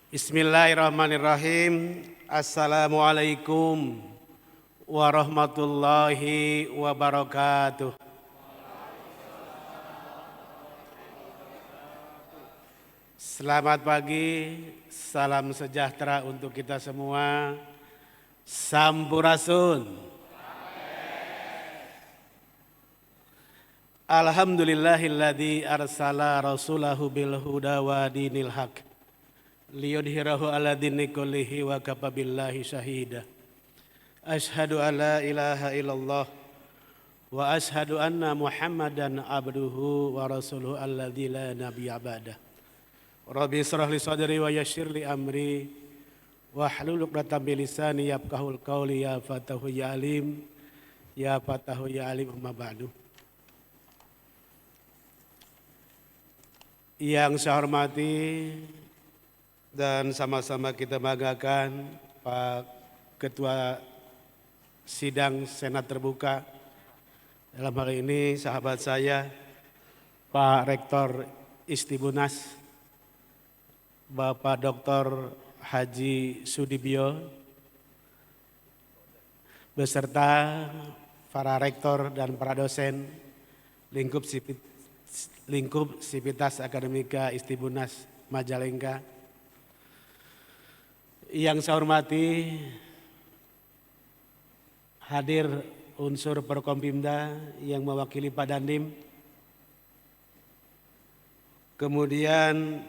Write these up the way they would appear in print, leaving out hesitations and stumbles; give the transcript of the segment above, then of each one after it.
Bismillahirrahmanirrahim. Assalamualaikum warahmatullahi wabarakatuh. Selamat pagi, salam sejahtera untuk kita semua. Sampurasun. Alhamdulillahilladzi arsala rasulahu bil huda wa dinil haq liyudhhirahu ala dini kullihi wa kafa billahi syahida. Asyhadu an la ilaha illallah wa asyhadu anna Muhammadan abduhu wa rasuluhu alladzi la nabiyya ba'dah. Rabbi israh li sadri wa yassir li amri wahlul 'uqdatam min lisani yafqahul qawli ya fatahu ya alim ya fatahu ya alim amma ba'du. Yang saya hormati dan sama-sama kita banggakan Pak Ketua Sidang Senat Terbuka, dalam hal ini sahabat saya Pak Rektor Istibunas, Bapak Dr. Haji Sudibyo, beserta para rektor dan para dosen lingkup Sivitas Akademika Istibunas Majalengka. Yang saya hormati hadir unsur Forkompimda yang mewakili Pak Dandim. Kemudian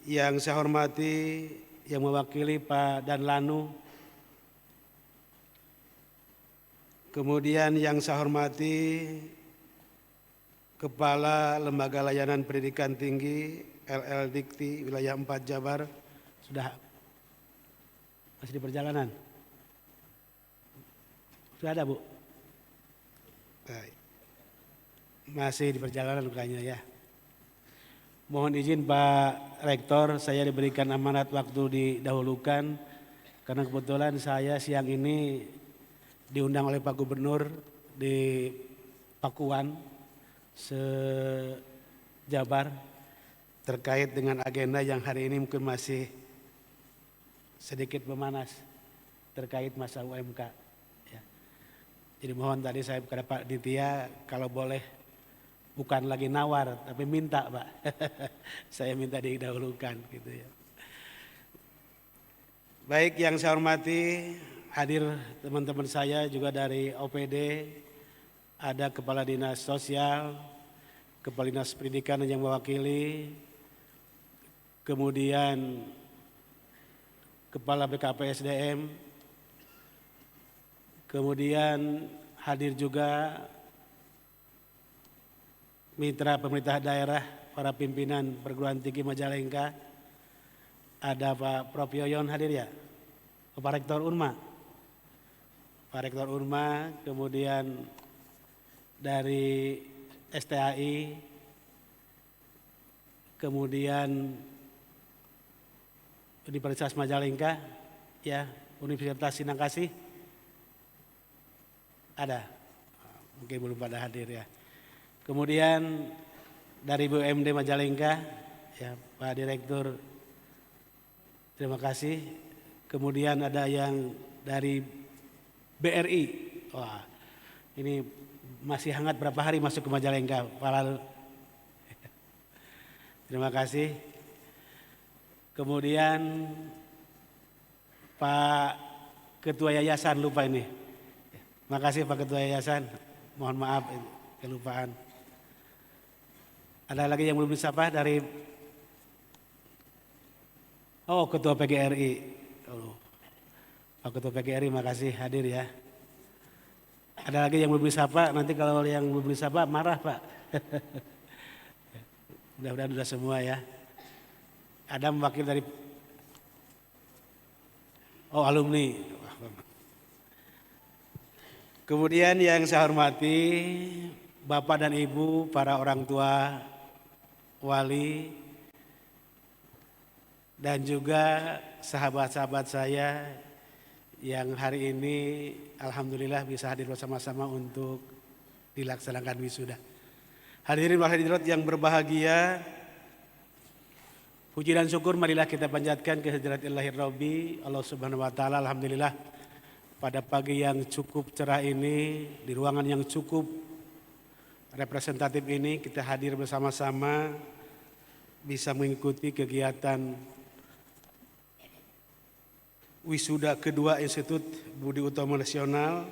yang saya hormati yang mewakili Pak Danlanu. Kemudian yang saya hormati Kepala Lembaga Layanan Pendidikan Tinggi LL Dikti Wilayah 4 Jabar. Sudah masih di perjalanan? Sudah ada, Bu? Baik. Masih di perjalanan kayaknya ya. Mohon izin Pak Rektor, saya diberikan amanat waktu didahulukan karena kebetulan saya siang ini diundang oleh Pak Gubernur di Pakuan se-Jabar terkait dengan agenda yang hari ini mungkin masih sedikit memanas terkait masa UMK. Ya. Jadi mohon tadi saya kepada Pak Ditya kalau boleh bukan lagi nawar tapi minta Pak. Saya minta didahulukan gitu ya. Baik, yang saya hormati hadir teman-teman saya juga dari OPD, ada Kepala Dinas Sosial, Kepala Dinas Pendidikan yang mewakili, kemudian Kepala BKPSDM, kemudian hadir juga mitra pemerintah daerah, para pimpinan perguruan tinggi Majalengka, ada Pak Prof. Yoyon hadir ya, Pak Rektor Unma, Pak Rektor Unma, kemudian dari STAI, kemudian Universitas Majalengka, ya, Universitas Sinangkasih, ada, mungkin belum pada hadir ya. Kemudian dari BUMD Majalengka, ya, Pak Direktur, terima kasih. Kemudian ada yang dari BRI, wah, ini masih hangat berapa hari masuk ke Majalengka, Pak Lalu. Terima kasih. Kemudian Pak Ketua Yayasan, lupa ini. Terima kasih Pak Ketua Yayasan, mohon maaf kelupaan. Ada lagi yang belum disapa dari Ketua PGRI. Pak Ketua PGRI, makasih hadir ya. Ada lagi yang belum disapa, nanti kalau yang belum disapa marah Pak. Mudah-mudahan sudah semua ya. Ada mewakili dari alumni. Kemudian yang saya hormati Bapak dan Ibu, para orang tua, wali, dan juga sahabat-sahabat saya yang hari ini alhamdulillah bisa hadir bersama-sama untuk dilaksanakan wisuda. Hadirin wal hadirat yang berbahagia, Puji dan syukur marilah kita panjatkan kehadirat Illahir Rabbi Allah Subhanahu wa taala. Alhamdulillah pada pagi yang cukup cerah ini, di ruangan yang cukup representatif ini, kita hadir bersama-sama bisa mengikuti kegiatan wisuda kedua Institut Budi Utomo Nasional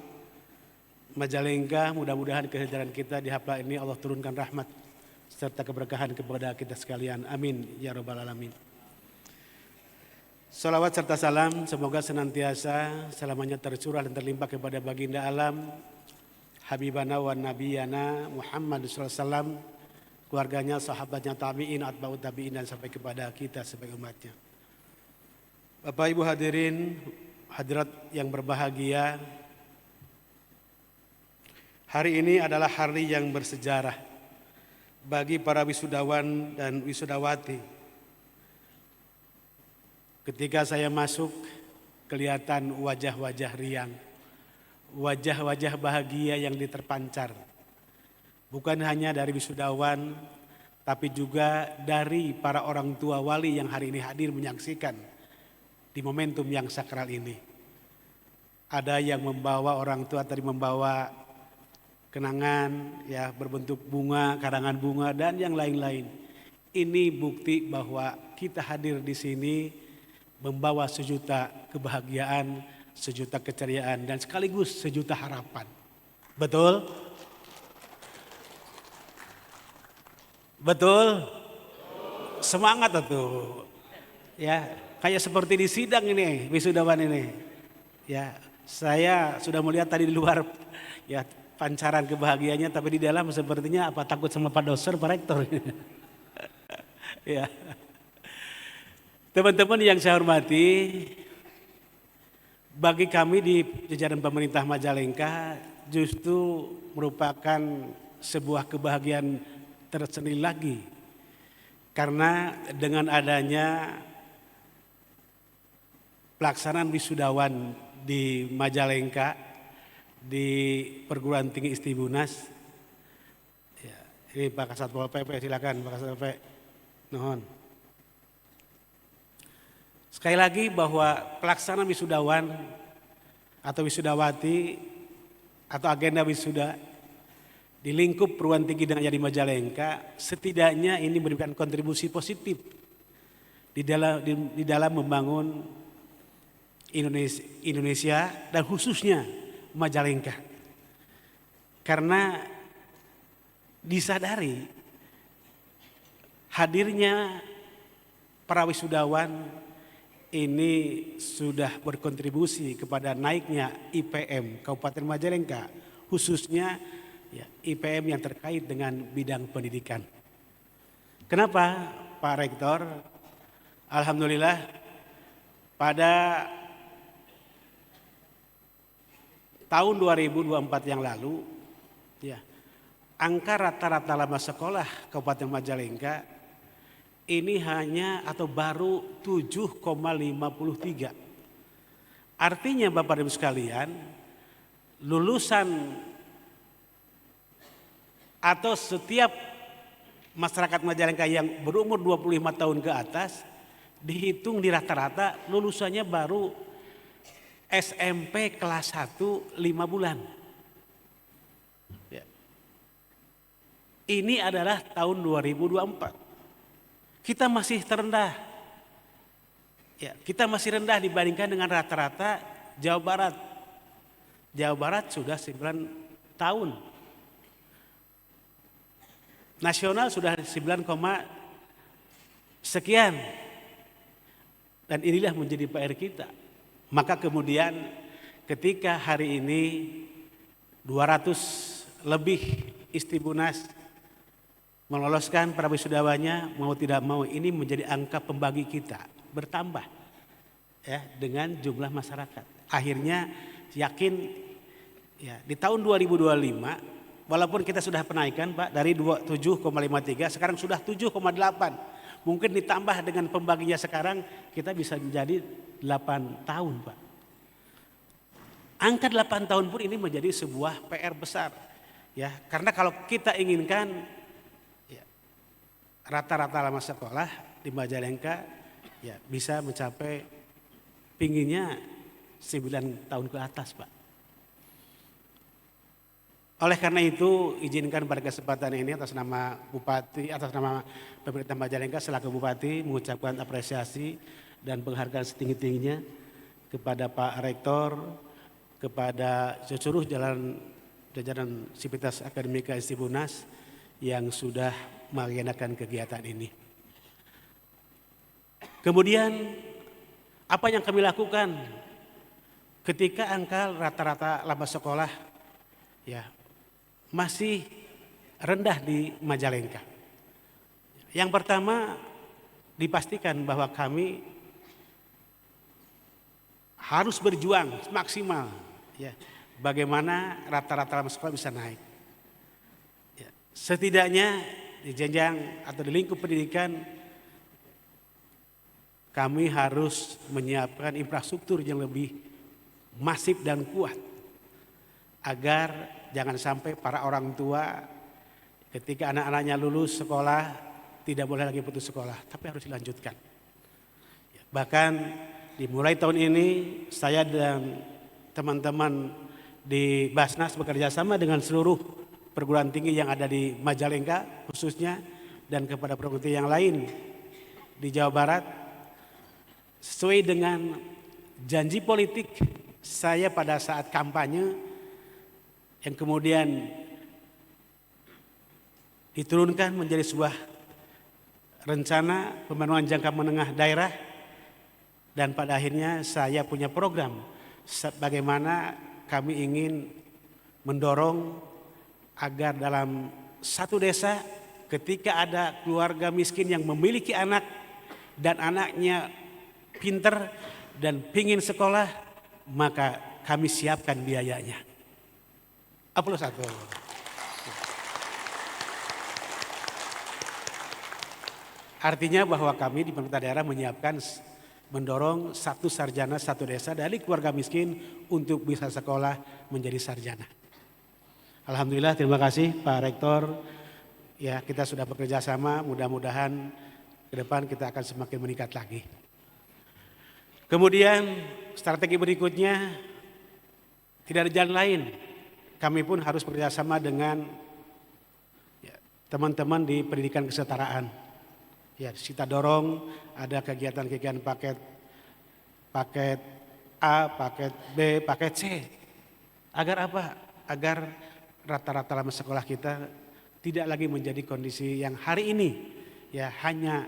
Majalengka. Mudah-mudahan kehadiran kita di haflah ini Allah turunkan rahmat serta keberkahan kepada kita sekalian. Amin ya rabbal alamin. Salawat serta salam semoga senantiasa selamanya tercurah dan terlimpah kepada baginda alam Habibana wa Nabiyana Muhammad sallallahu alaihi wasallam, keluarganya, sahabatnya, tabi'in, atba'ut tabi'in dan sampai kepada kita sebagai umatnya. Bapak Ibu hadirin, hadirat yang berbahagia, hari ini adalah hari yang bersejarah bagi para wisudawan dan wisudawati. Ketika saya masuk, kelihatan wajah-wajah riang, wajah-wajah bahagia yang diterpancar. Bukan hanya dari wisudawan, tapi juga dari para orang tua wali yang hari ini hadir menyaksikan di momentum yang sakral ini. Ada yang membawa orang tua tadi membawa kenangan ya berbentuk bunga, karangan bunga dan yang lain-lain. Ini bukti bahwa kita hadir di sini membawa sejuta kebahagiaan, sejuta keceriaan dan sekaligus sejuta harapan. Betul? Betul? Semangat tuh. Ya, kayak seperti di sidang ini, wisudawan ini. Ya, saya sudah melihat tadi di luar ya pancaran kebahagiaannya, tapi di dalam sepertinya apa takut sama Pak Doser, Pak Rektor. Ya. Teman-teman yang saya hormati, bagi kami di jajaran pemerintah Majalengka justru merupakan sebuah kebahagiaan tersendiri lagi. Karena dengan adanya pelaksanaan wisudawan di Majalengka, di perguruan tinggi Istibunas, ya, ini Pak Kasatpol PP, silakan Pak Kasatpol PP, mohon. Sekali lagi bahwa pelaksanaan wisudawan atau wisudawati atau agenda wisuda di lingkup perguruan tinggi dan di Majalengka setidaknya ini memberikan kontribusi positif di dalam membangun Indonesia dan khususnya Majalengka. Karena disadari hadirnya para wisudawan ini sudah berkontribusi kepada naiknya IPM Kabupaten Majalengka, khususnya ya, IPM yang terkait dengan bidang pendidikan. Kenapa Pak Rektor? Alhamdulillah pada tahun 2024 yang lalu, ya, angka rata-rata lama sekolah Kabupaten Majalengka ini hanya atau baru 7,53. Artinya Bapak Ibu sekalian, lulusan atau setiap masyarakat Majalengka yang berumur 25 tahun ke atas dihitung di rata-rata lulusannya baru SMP kelas 1 5 bulan. Ya. Ini adalah tahun 2024. Kita masih terendah. Ya, kita masih rendah dibandingkan dengan rata-rata Jawa Barat. Jawa Barat sudah 9 tahun. Nasional sudah 9, sekian. Dan inilah menjadi PR kita. Maka kemudian ketika hari ini 200 lebih Istibunas meloloskan para wisudawanya, mau tidak mau ini menjadi angka pembagi kita bertambah ya dengan jumlah masyarakat. Akhirnya yakin ya di tahun 2025 walaupun kita sudah penaikan Pak dari 7,53 sekarang sudah 7,8. Mungkin ditambah dengan pembaginya sekarang kita bisa menjadi 8 tahun Pak. Angka 8 tahun pun ini menjadi sebuah PR besar. Ya, karena kalau kita inginkan ya, rata-rata lama sekolah di Majalengka ya bisa mencapai tingginya 9 tahun ke atas, Pak. Oleh karena itu, izinkan pada kesempatan ini atas nama Bupati, atas nama pemerintah Majalengka selaku Bupati mengucapkan apresiasi dan penghargaan setinggi-tingginya kepada Pak Rektor, kepada seluruh jajaran Sivitas Akademika Instibunas yang sudah mengagendakan kegiatan ini. Kemudian apa yang kami lakukan ketika angka rata-rata lama sekolah ya masih rendah di Majalengka. Yang pertama dipastikan bahwa kami harus berjuang maksimal ya bagaimana rata-rata lama sekolah bisa naik. Ya, setidaknya di jenjang atau di lingkup pendidikan kami harus menyiapkan infrastruktur yang lebih masif dan kuat agar jangan sampai para orang tua ketika anak-anaknya lulus sekolah tidak boleh lagi putus sekolah, tapi harus dilanjutkan. Bahkan dimulai tahun ini saya dan teman-teman di Basnas bekerja sama dengan seluruh perguruan tinggi yang ada di Majalengka khususnya dan kepada perguruan tinggi yang lain di Jawa Barat sesuai dengan janji politik saya pada saat kampanye yang kemudian diturunkan menjadi sebuah rencana pembangunan jangka menengah daerah dan pada akhirnya saya punya program bagaimana kami ingin mendorong agar dalam satu desa ketika ada keluarga miskin yang memiliki anak dan anaknya pinter dan pingin sekolah maka kami siapkan biayanya. Aplaus satu. Artinya bahwa kami di pemerintah daerah menyiapkan mendorong satu sarjana satu desa dari keluarga miskin untuk bisa sekolah menjadi sarjana. Alhamdulillah, terima kasih Pak Rektor. Ya, kita sudah bekerja sama, mudah-mudahan ke depan kita akan semakin meningkat lagi. Kemudian strategi berikutnya tidak ada jalan lain. Kami pun harus bekerjasama dengan teman-teman di pendidikan kesetaraan. Ya, kita dorong ada kegiatan-kegiatan paket A, paket B, paket C. Agar apa? Agar rata-rata lama sekolah kita tidak lagi menjadi kondisi yang hari ini ya hanya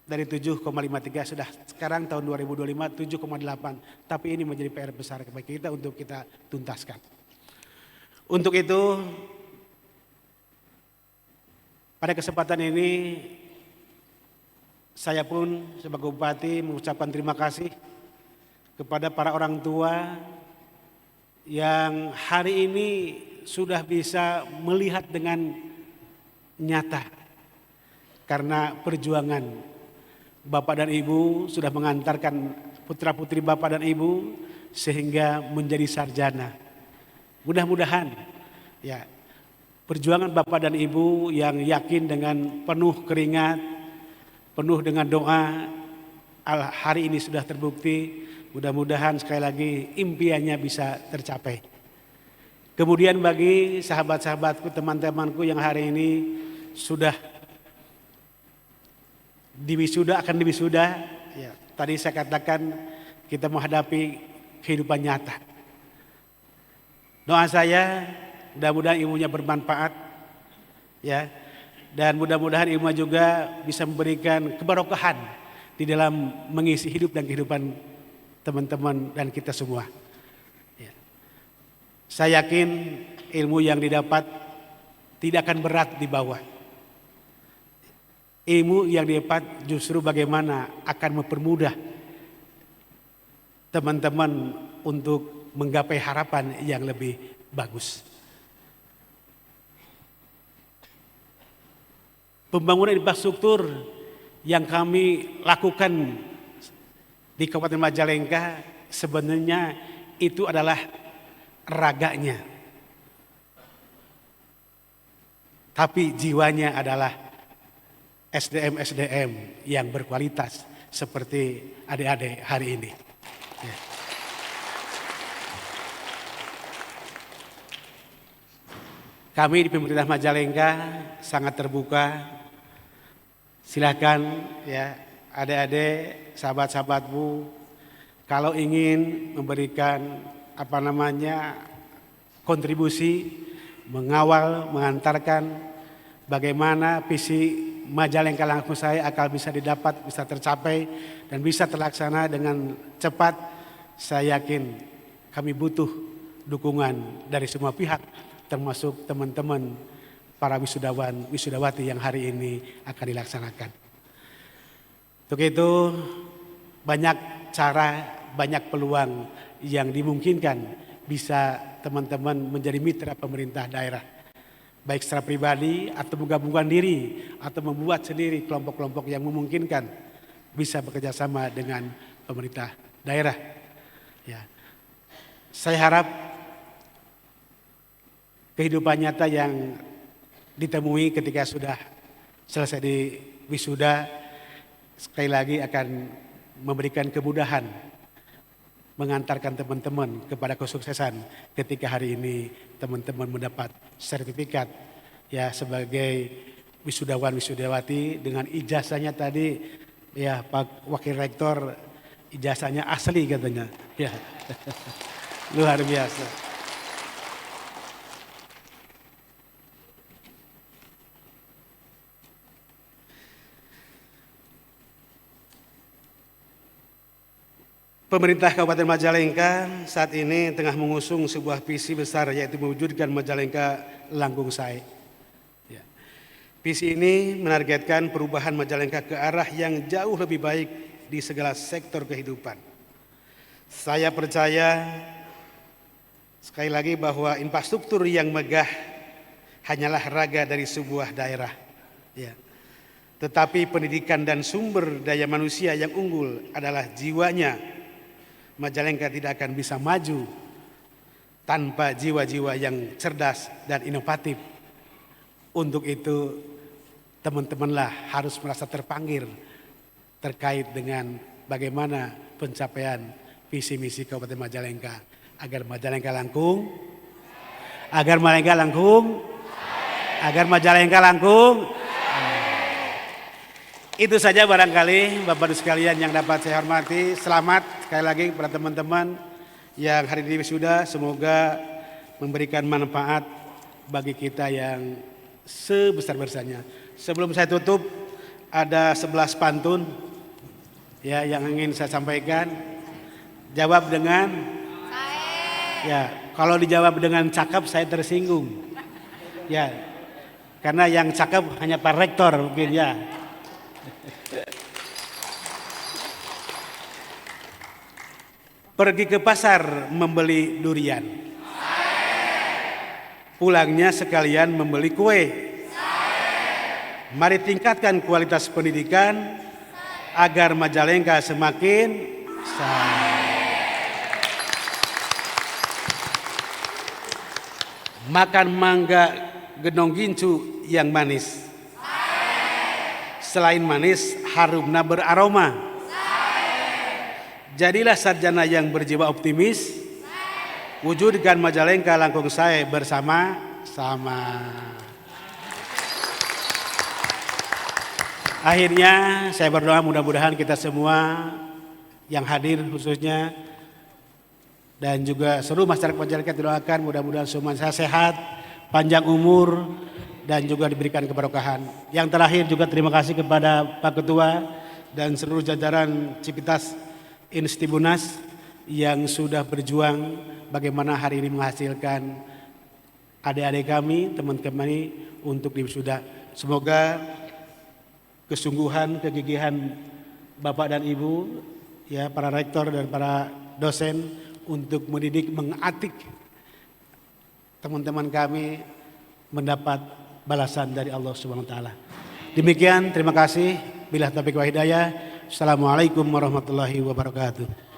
dari 7,53 sudah sekarang tahun 2025 7,8. Tapi ini menjadi PR besar bagi kita untuk kita tuntaskan. Untuk itu pada kesempatan ini saya pun sebagai Bupati mengucapkan terima kasih kepada para orang tua yang hari ini sudah bisa melihat dengan nyata karena perjuangan Bapak dan Ibu sudah mengantarkan putra-putri Bapak dan Ibu sehingga menjadi sarjana. Mudah-mudahan ya perjuangan Bapak dan Ibu yang yakin dengan penuh keringat, penuh dengan doa hari ini sudah terbukti. Mudah-mudahan sekali lagi impiannya bisa tercapai. Kemudian bagi sahabat-sahabatku, teman-temanku yang hari ini sudah akan diwisuda, ya, tadi saya katakan kita menghadapi kehidupan nyata. Doa saya mudah-mudahan ilmunya bermanfaat, ya, dan mudah-mudahan ilmu juga bisa memberikan keberkahan di dalam mengisi hidup dan kehidupan teman-teman dan kita semua. Ya. Saya yakin ilmu yang didapat tidak akan berat di bawah. Ilmu yang didapat justru bagaimana akan mempermudah teman-teman untuk menggapai harapan yang lebih bagus. Pembangunan infrastruktur yang kami lakukan di Kabupaten Majalengka sebenarnya itu adalah raganya. Tapi jiwanya adalah SDM-SDM yang berkualitas seperti adik-adik hari ini. Ya. Kami di pemerintah Majalengka sangat terbuka. Silakan ya adik-adik, sahabat-sahabatmu, kalau ingin memberikan kontribusi, mengawal, mengantarkan bagaimana visi Majalengka Langkung Sae akan bisa didapat, bisa tercapai dan bisa terlaksana dengan cepat. Saya yakin kami butuh dukungan dari semua pihak, termasuk teman-teman para wisudawan, wisudawati yang hari ini akan dilaksanakan. Untuk itu banyak cara, banyak peluang yang dimungkinkan bisa teman-teman menjadi mitra pemerintah daerah. Baik secara pribadi atau menggabungkan diri atau membuat sendiri kelompok-kelompok yang memungkinkan bisa bekerja sama dengan pemerintah daerah. Ya. Saya harap kehidupan nyata yang ditemui ketika sudah selesai di wisuda sekali lagi akan memberikan kemudahan mengantarkan teman-teman kepada kesuksesan ketika hari ini teman-teman mendapat sertifikat ya sebagai wisudawan wisudawati dengan ijazahnya tadi ya Pak Wakil Rektor, ijazahnya asli katanya ya. Luar biasa. Pemerintah Kabupaten Majalengka saat ini tengah mengusung sebuah visi besar yaitu mewujudkan Majalengka Langkung Sae. Ya. Visi ini menargetkan perubahan Majalengka ke arah yang jauh lebih baik di segala sektor kehidupan. Saya percaya sekali lagi bahwa infrastruktur yang megah hanyalah raga dari sebuah daerah. Ya. Tetapi pendidikan dan sumber daya manusia yang unggul adalah jiwanya. Majalengka tidak akan bisa maju tanpa jiwa-jiwa yang cerdas dan inovatif. Untuk itu teman-temanlah harus merasa terpanggil terkait dengan bagaimana pencapaian visi misi Kabupaten Majalengka agar Majalengka langkung, agar Majalengka langkung, agar Majalengka langkung. Itu saja barangkali Bapak Ibu sekalian yang dapat saya hormati. Selamat sekali lagi kepada teman-teman yang hari ini wisuda. Semoga memberikan manfaat bagi kita yang sebesar-besarnya. Sebelum saya tutup ada 11 pantun ya yang ingin saya sampaikan. Jawab dengan ya, kalau dijawab dengan cakep saya tersinggung. Ya. Karena yang cakep hanya Pak Rektor mungkin ya. Pergi ke pasar membeli durian, pulangnya sekalian membeli kue. Mari tingkatkan kualitas pendidikan agar Majalengka semakin makan mangga gedong gincu yang manis. Selain manis, harumna beraroma. Jadilah sarjana yang berjiwa optimis. Wujudkan Majalengka Langkung Sae bersama-sama. Akhirnya saya berdoa mudah-mudahan kita semua yang hadir khususnya dan juga seluruh masyarakat Majalengka didoakan mudah-mudahan semua sehat, panjang umur dan juga diberikan keberkahan. Yang terakhir juga terima kasih kepada Pak Ketua dan seluruh jajaran Civitas Instibunas yang sudah berjuang bagaimana hari ini menghasilkan adik-adik kami, teman-teman kami untuk diwisuda. Semoga kesungguhan, kegigihan Bapak dan Ibu, ya para rektor dan para dosen untuk mendidik, mengatik teman-teman kami mendapat balasan dari Allah Subhanahu wa taala. Demikian, terima kasih. Billahi taufiq wal hidayah. Assalamualaikum warahmatullahi wabarakatuh.